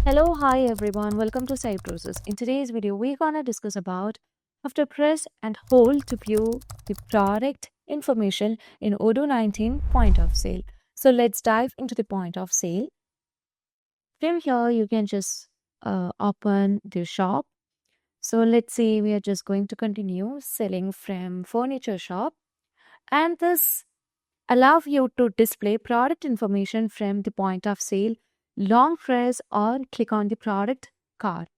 Hello, hi everyone. Welcome to Cybrosys. In today's video, we're gonna discuss about how to press and hold to view the product information in Odoo 19 point of sale. So let's dive into the point of sale. From here, you can just open the shop. So let's say we are just going to continue selling from furniture shop, and this allow you to display product information from the point of sale. Long press or click on the product card.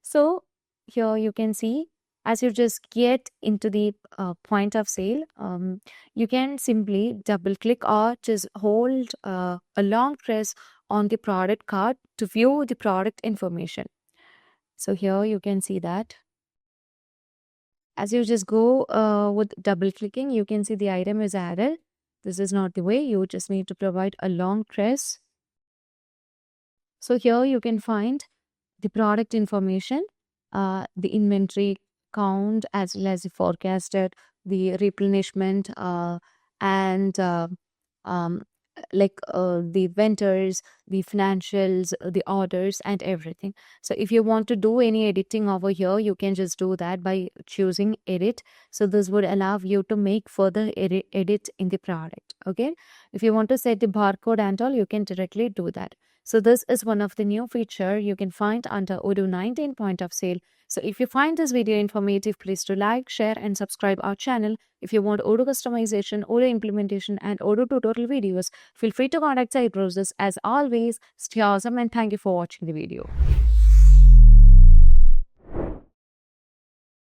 So here you can see, as you just get into the point of sale, you can simply double click or just hold a long press on the product card to view the product information. So here you can see that. As you just go with double clicking, you can see the item is added. This is not the way. You just need to provide a long press. So here you can find the product information, the inventory count, as well as the forecasted, the replenishment, and um, the vendors, the financials, the orders, and everything. So if you want to do any editing over here, you can just do that by choosing edit. So this would allow you to make further edit in the product. Okay. If you want to set the barcode and all, you can directly do that. So this is one of the new feature you can find under Odoo 19 point of sale. So if you find this video informative, please do like, share and subscribe our channel. If you want Odoo customization, Odoo implementation and Odoo tutorial videos, feel free to contact Cybrosys. As always, stay awesome and thank you for watching the video.